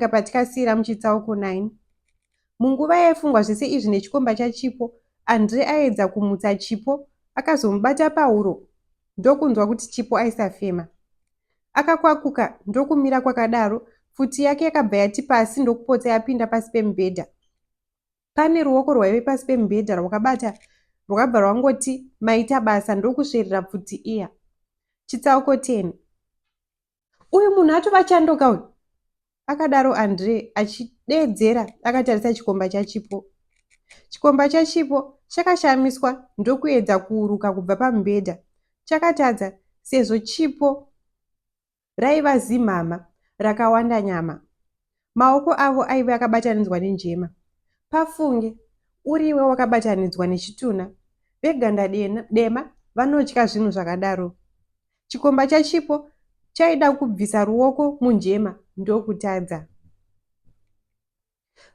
ndopatatinga patikasiyira muchitsauko 9. Munguva yaifungwa zvese izvi nechikomba chaChipo, Andre aedza kumutsa Chipo, akazomubata pahuro, ndokunzwa kuti Chipo aisafema. Akakwakuka ndokumira kwakadaro, pfuti yake yakabva yati pasi ndokupotsa yapinda pasi pemubhedha. Pane ruoko rwaive pasi pemubhedha rwakabata rwakabva rwangoti maita basa ndokusverera pfuti iya. Chitsauko 10. Uyu munhu atova chandoka uyu, akadaro Andre achideedzera akatarisa chikomba chaChipo. Chikomba chaChipo chakashamiswa ndokuedza kuuruka kubva pamubhedha. Chakatadza sezvo Chipo raiva zimhama rakawanda nyama. Maoko avo aive akabatanidzwa nenjema. Pafunge, uriwe wakabatanidzwa nechitunha. Veganda dema vanotya zvinhu zvakadaro. Chikomba chaChipo chaida kubvisa ruoko munjema ndokutadza.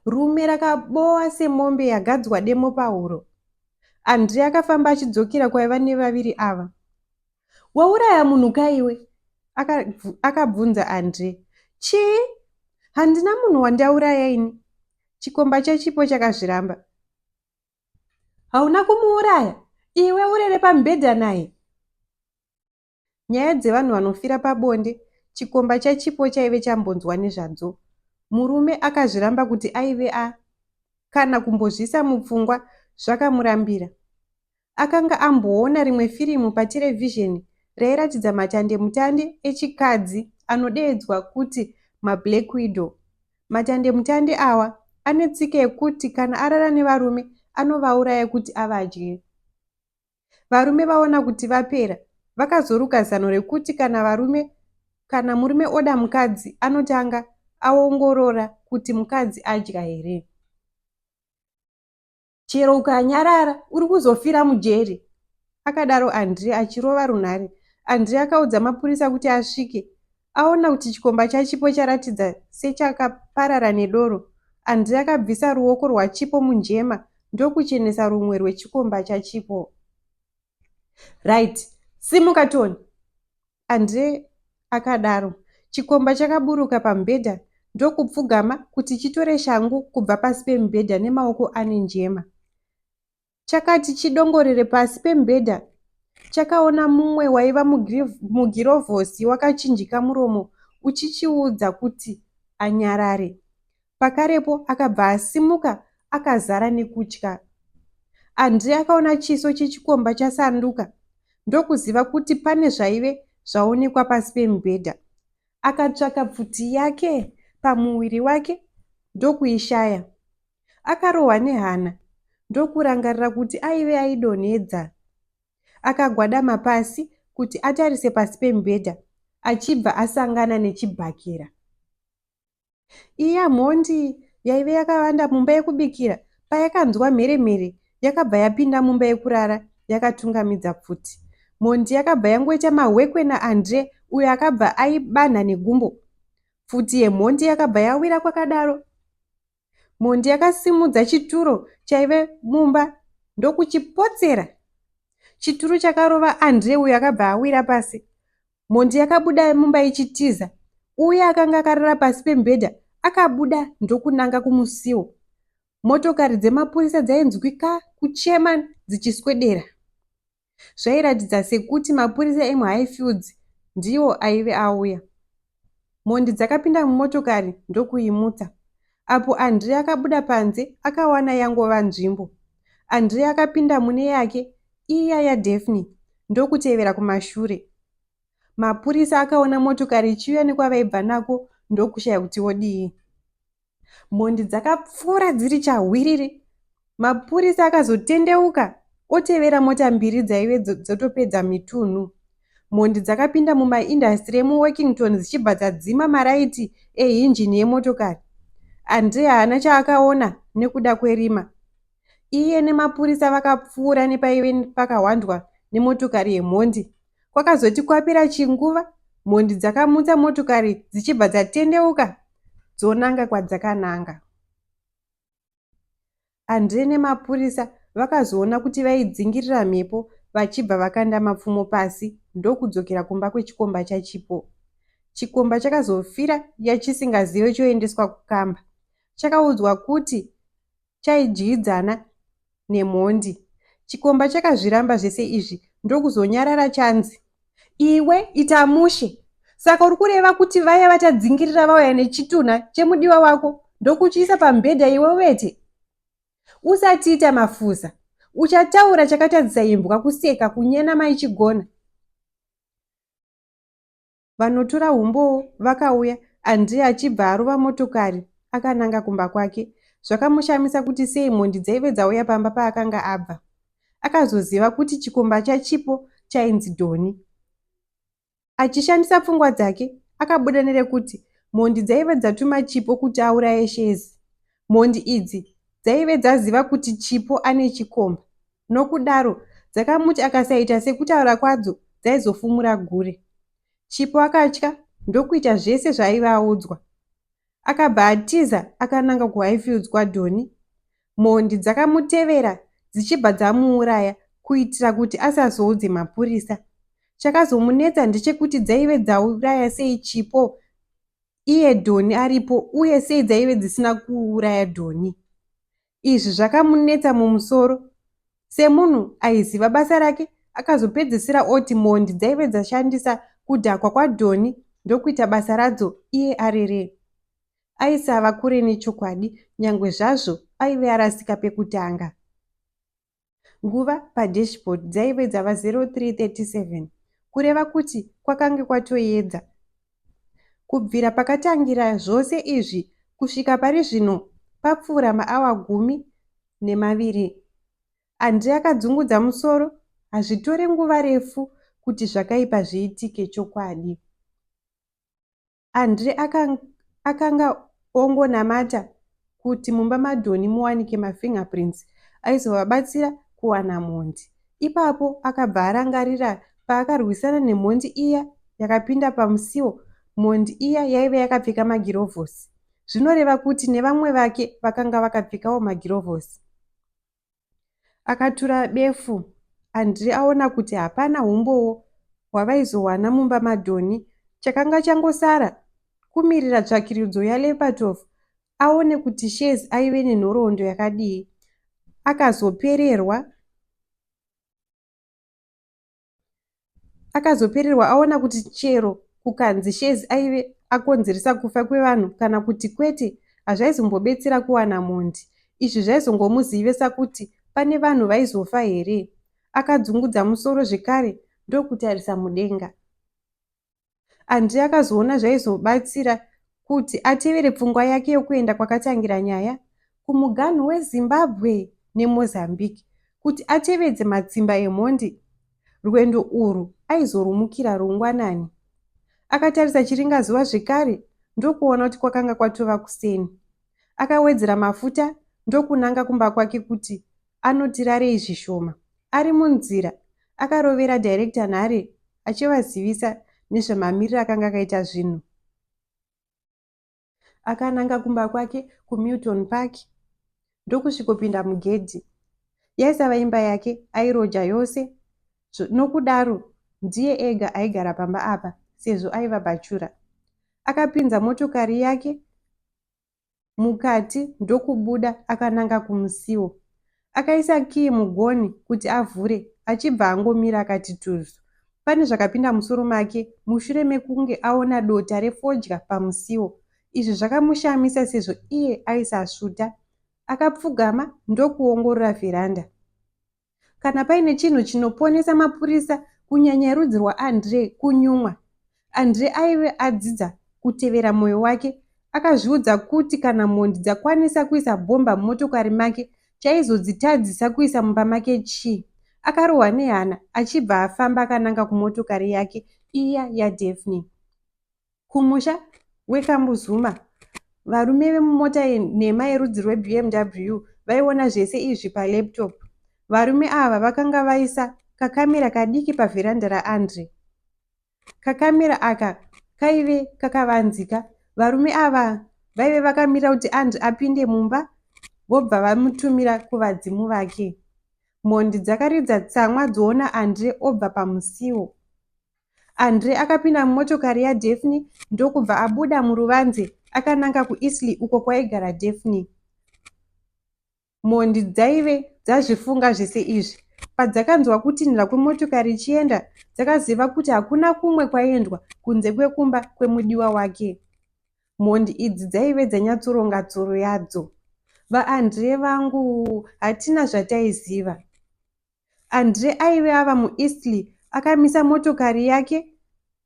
Rume rakaboa semombe yagadzwa demo pahuro. Andre akafamba achidzokera kwaiva nevaviri ava. Wauraya munhu kaiwe? Akabvunza Andre. Chii? Handina munhu wandauraya ini. Chikomba chaChipo chakazviramba. Hauna kumuuraya? Iwe urere pamubhedha naye. Nyaya dzevanhu vanofira pabonde, chikomba chaChipo chaive chambonzwa nezvadzo. Murume akazviramba kuti aive kana kumbozvisa mupfungwa zvakamurambira. Akanga amboona rimwe firimu paterevhizheni rairatidza matandemutande echikadzi anodeedzwa kuti maBlack Widow. Matandemutande awa ane tsika yekuti kana arara nevarume anovauraya kuti avadye. Varume vaona kuti vapera, vakazoruka zano rekuti kana murume oda mukadzi anotanga aongorora kuti mukadzi adya here. Chero ukanyarara uri kuzofira mujeri, akadaro Andre achirova runhare. Andre akaudza mapurisa kuti asvike. Aona kuti chikomba chaChipo charatidza sechakaparara nedoro. Andre akabvisa ruoko rwaChipo munjema ndokuchenesa rumwe rwechikomba chaChipo. Right, simuka Tony. Andre akadaro. Chikomba chakaburuka pamubhedha ndokupfugama kuti chitore shangu kubva pasi pemubhedha nemaoko ane njema. Chakati chidongorere pasi pemubhedha, chakaona mumwe waiva mugirovhosi wakachinjika muromo uchichiudza kuti anyarare. Pakarepo akabva asimuka akazara nekutya. Andre akaona chiso chechikomba chasanduka ndokuziva kuti pane zvaive zvaonekwa pasi pemubhedha. Akatsvaka pfuti yake pamuviri wake ndokuishaya. Akarohwa nehana ndokurangarira kuti aive aidonhedza. Akagwadama pasi kuti atarise pasi pemubhedha achibva asangana nechibhakera. Iya mhondi yaive yakawanda mumba yekubikira payakanzwa mheremhere yakabva yapinda mumba yekurara yakatungamidza pfuti. Mhondi yakabva yangoita mahwekwe naAndre uyo akabva aibanha negumbo. Pfuti yemhondi yakabva yawira kwakadaro. Mhondi yakasimudza chituro chaive mumba ndokuchipotsera. Chituru chakarova Andre uyo akabva awira pasi. Mhondi yakabuda mumba ichitiza. Uye akanga akarara pasi pemubhedha akabuda ndokunanga kumusiwo. Motokari dzemapurisa dzainzwika kuchema dzichiswedera. Zvairatidza sekuti mapurisa emuHighfields ndiwo aive auya. Mhondi dzakapinda mumotokari ndokuimutsa. Apo Andre akabuda panze akawana yangova nzvimbo. Andre akapinda mune yake, iya yaDaphne, ndokutevera kumashure. Mapurisa akaona motokari ichiuya nekwavaibva nako ndokushaya kuti wodii. Mhondi dzakapfuura dziri chahwiriri. Mapurisa akazotendeuka otevera mota mbiri dzaive dzotopedza mitunhu. Mhondi dzakapinda mumaindastri emuWorkington dzichibva dzadzima maraiti ehinjini yemotokari. Andre haana chaakaona nekuda kwerima. Iye nemapurisa vakapfuura nepaive pakahwandwa nemotokari yemhondi. Kwakazoti kwapera chinguva, mhondi dzakamutsa motokari dzichibva dzatendeuka dzonanga kwadzakananga. Andre nemapurisa vakazoona kuti vaidzingirira mhepo vachibva vakanda mapfumo pasi ndokudzokera kumba kwechikomba chaChipo. chikomba chakazofira yachisingazive choendeswa kukamba. Chakaudzwa kuti chaidyidzana nemhondi. Chikomba chakazviramba zvese izvi ndokuzonyarara chanzi, iwe ita mushe. Saka uri kureva kuti vaya vatadzingirira vauya nechitunha chemudiwa wako ndokuchiisa pamubhedha iwe wete? Usatiita mafuza, uchataura chakatadzisa imbwa kuseka kunyena maichigona. Vanotora umbowo vakauya, Andrea achibva arova motokari akananga kumba kwake. Zvakamushamisa kuti sei mhondi dzaive dzauya pamba paakanga abva. Akazoziva kuti chikomba chachipo chainzi Dhoni. Achishandisa pfungwa dzake, akabuda nerekuti mhondi dzaive dzatuma Chipo kuti auraye Shezi. Mhondi idzi dzaive dzaziva kuti Chipo ane chikomba. Nokudaro, dzakamuti akasaita sekutaura kwadzo, dzaizofumura gure. Chipo akatya ndokuita zvese zvaaiva audzwa. Akabva atiza akananga kuHighfields kwaDhoni. Mhondi dzakamutevera dzichibva dzamuuraya kuitira kuti asazoudze mapurisa. Chakazomunetsa ndechekuti dzaive dzauraya sei Chipo iye Dhoni aripo, uye sei dzaive dzisina kuuraya Dhoni. Izvi zvakamunetsa mumusoro. Semunhu aiziva basa rake, akazopedzisira oti mhondi dzaive dzashandisa kudhakwa kwaDhoni ndokuita basa radzo iye arere. Aisava kure nechokwadi, nyangwe zvazvo aive arasika pekutanga. Nguva padashboard dzaive dzava 03:37, kureva kuti kwakange kwatoedza. Kubvira pakatangira zvose izvi kusvika pari zvino papfuura maawa 12. Andrea akadzungudza musoro. Hazvitore nguva refu kuti zvakaipa zviitike chokwadi. Andrea akanga ongonamata kuti mumba maDhoni muwanike mafingerprints aizovabatsira kuwana mhondi. Ipapo akabva arangarira paakarwisana nemhondi iya yakapinda pamusiwo. Mhondi iya yaive yakapfeka magirovhosi. Zvinoreva kuti nevamwe vake vakanga vakapfekawo magirovhosi. Akatura befu. Andrea aona kuti hapana umbowo hwavaizowana mumba maDhoni. Chakanga changosara kumirira tsvakiridzo yaLepatov aone kuti Shezi aive nenhoroondo yakadii. Akazopererwa aona kuti chero kukanzi Shezi aive akonzeresa kufa kwevanhu kana kuti kwete, hazvaizombobetsera kuwana mhondi. Izvi zvaizongomuzivisa kuti pane vanhu vaizofa here. Akadzungudza musoro zvekare ndokutarisa mudenga. Andrea akazoona zvaizobatsira kuti atevere pfungwa yake yokuenda kwakatangira nyaya kumuganhu weZimbabwe neMozambique kuti atevedze matsimba emhondi. Rwendo urwu aizorumukira rungwanani. Akatarisa chiringazuva zvekare ndokuona kuti kwakanga kwatova kuseni. Akawedzera mafuta ndokunanga kumba kwake kuti anoti rarei zvishoma. Ari munzira akarovera director nhare achivazivisa nezvemamiriro akanga akaita zvinhu. Akananga kumba kwake kuMilton Park ndokusvikopinda mugedhi. Yaisava imba yake airoja yose, nokudaro ndiye ega aigara pamba apa sezvo aiva bachura. Akapinza motokari yake mukati ndokubuda akananga kumusiwo. Akaisa kiyi mugoni kuti avhure, achibva angomira akati tuzu. Pane zvakapinda musoro make mushure mekunge aona dota refodya pamusiwo. Izvi zvakamushamisa sezvo iye aisasvuta. Akapfugama ndokuongorora vheranda. Kana paine chinhu chinoponesa mapurisa kunyanya rudzi rwaAndre kunyumwa, Andre aive adzidza kutevera mwoyo wake. Akazviudza kuti kana mhondi dzakwanisa kuisa bhomba mumotokari make, chaizodzitadzisa kuisa mumba make chii. Akarohwa nehana achibva afamba akananga kumotokari yake iya yaDaphne. Kumusha weKambuzuma, varume vemumota nhema yerudzi rweBMW vaiona zvese izvi palaptop. Varume ava vakanga vaisa kakamera kadiki pavheranda raAndre. Kakamera aka kaive kakavanzika. Varume ava vaive vakamira kuti Andre apinde mumba vobva vamutumira kuvadzimu vake. Mhondi dzakaridza tsamwa dzoona Andre obva pamusiwo. Andre akapinda mumotokari yaDaphne ndokubva abuda muruvanze akananga kuEastleigh uko kwaigara Daphne. Mhondi dzaive dzazvifunga zvese izvi. Padzakanzwa kutinhira kwemotokari ichienda, dzakaziva kuti hakuna kumwe kwaendwa kunze kwekumba kwemudiwa wake. Mhondi idzi dzaive dzanyatsoronga tsoro yadzo. VaAndre vangu, hatina zvataiziva. Andre aive ava muEastleigh akamisa motokari yake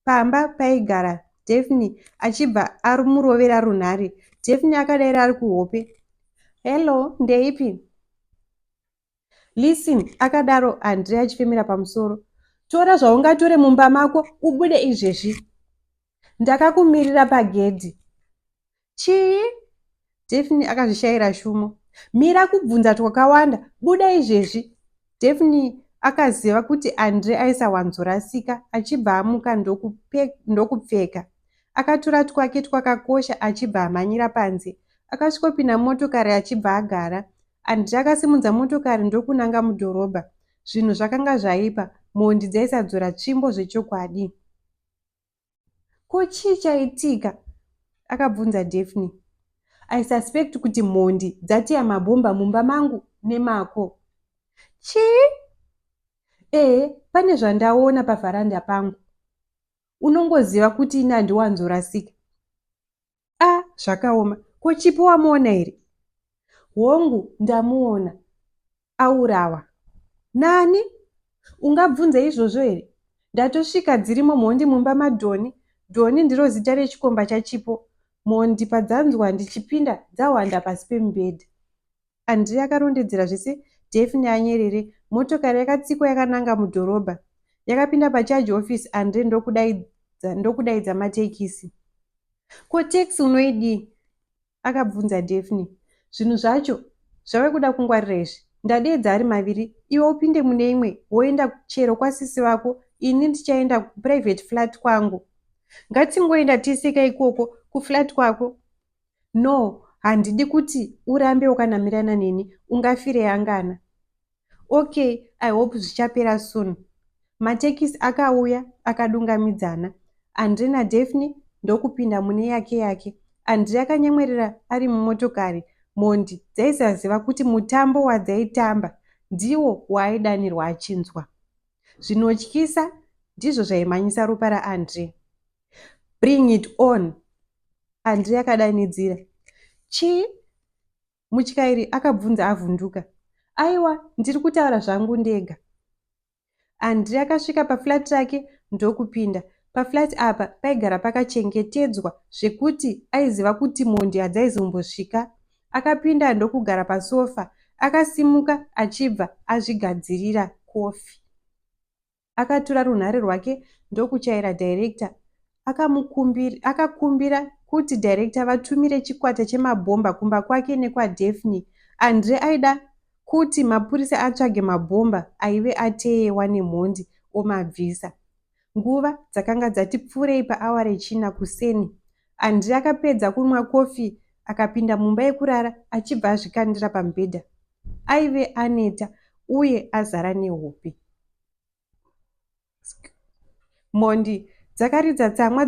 pamba paigara Daphne achibva amurovera runhare. Daphne akadai ari kuhope. Hello, ndeipi? Listen, akadaro Andre achifemera pamusoro. Tora zvaungatore mumba mako ubude izvezvi. Ndakakumirira pagedhi. Chii? Daphne akazvishayira shumo. Mira kubvunza twakawanda, buda izvezvi. Daphne akaziva kuti Andre aisawanzorasika, achibva amuka ndokupfeka. Akatora twake twakakosha achibva amhanyira panze. Akasvikopinda motokari achibva agara. Andre akasimudza motokari ndokunanga mudhorobha. Zvinhu zvakanga zvaipa, mhondi dzaisadzora tsvimbo zvechokwadi. Ko chii chaitika? Akabvunza Daphne. I suspect kuti mhondi dzatiya mabhomba mumba mangu nemako. Chii? Pane zvandaona pavharanda pangu. Unongoziva kuti ina handiwanzorasika. Zvakaoma. Ko Chipo wamuona here? Hongu, ndamuona. Aurawa. Nani? Ungabvunza izvozvo here? Ndatosvika dzirimo mhondi mumba maDhoni. Dhoni ndiro zita rechikomba chaChipo. Mhondi padzanzwa ndichipinda dzahwanda pasi pemubhedha. Andre akarondedzera zvese Daphne anyerere. Motokari yakatsikwa yakananga mudhorobha. Yakapinda pachaji ofisi. Andre ndokudaidza matekisi. Ko teksi unoidii? Akabvunza Daphne. Zvinhu zvacho zvave kuda kungwarira izvi. Ndadedza ari maviri. Iwe upinde mune imwe woenda chero kwasisi wako. Ini ndichaenda kuprivate flat kwangu. Ngatingoenda tiseka ikoko kuflat kwako. No, handidi kuti urambe ukanamirana neni. Ungafire yangana. Okay, I hope zvichapera soon. Matekisi akauya akadungamidzana. Andre naDaphne ndokupinda mune yake. Andre akanyemwerera ari mumotokari. Mhondi dzaisaziva kuti mutambo wadzaitamba ndiwo waaidanirwa achinzwa. Zvinotyisa ndizvo zvaimhanyisa ropa raAndre. Bring it on, Andre akadanidzira. Chii? Mutyairi akabvunza avhunduka. Aiwa, ndiri kutaura zvangu ndega. Andre akasvika paflat rake ndokupinda. Paflat apa paigara pakachengetedzwa zvekuti aiziva kuti mhondi hadzaizombosvika. Akapinda ndokugara pasofa. Akasimuka achibva azvigadzirira kofi. Akatora runhare rwake ndokuchaira director. Akakumbira kuti director vatumire chikwata chemabhomba kumba kwake nekwaDaphne. Andre aida kuti mapurisa atsvage mabhomba aive ateyewa nemhondi omabvisa. Nguva dzakanga dzati pfuurei paawara yechina kuseni. Andre akapedza kunwa kofi akapinda mumba yekurara achibva azvikandira pamubhedha. Aive aneta uye azara nehope. Mhondi dzakaridza tsamwa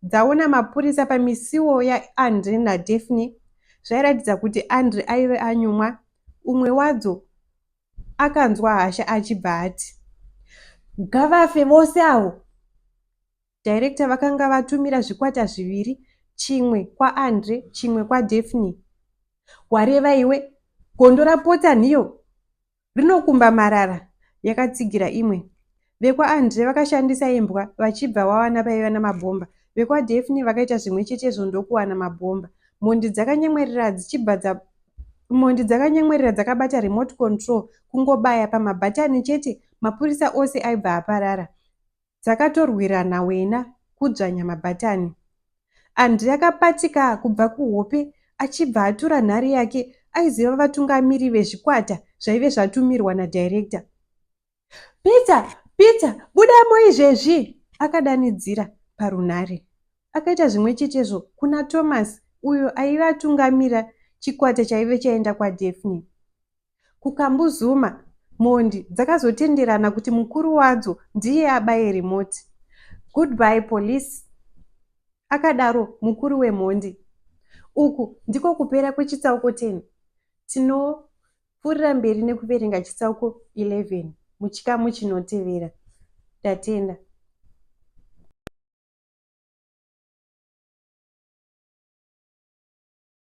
dzaona mapurisa pamisiwo yaAndre naDaphne. Zvairatidza kuti Andre aive anyumwa. Umwe wadzo akanzwa hasha achibva ati, ngavafe vose avo. Director vakanga vatumira zvikwata zviviri, chimwe kwaAndre, chimwe kwaDaphne. Wareva iwe, gondo rapota nhiyo rinokumba marara, yakatsigira imwe. VekwaAndre vakashandisa imbwa vachibva vawana paiva namabhomba. VekwaDaphne vakaita zvimwe chetezvo ndokuwana mabhomba. Mhondi dzakanyemwerera dzakabata remote control kungobaya pamabhatani chete, mapurisa ose aibva aparara. Dzakatorwirana wena kudzvanya mabhatani. Andre akapatika kubva kuhope achibva atora nhare yake. Aiziva vatungamiri vezvikwata zvaive zvatumirwa nadirector. Peter, budamo izvezvi, akadanidzira parunhare. Akaita zvimwe chetezvo kuna Thomas, uyo aiva atungamira chikwata chaive chaenda kwaDaphne. Kukambuzuma, mhondi dzakazotenderana kuti mukuru wadzo ndiye abaye rimoti. Goodbye police, akadaro mukuru wemhondi. Uku ndiko kupera kwechitsauko 10. Tinopfuurira mberi nekuverenga chitsauko 11 muchikamu chinotevera. Ndatenda.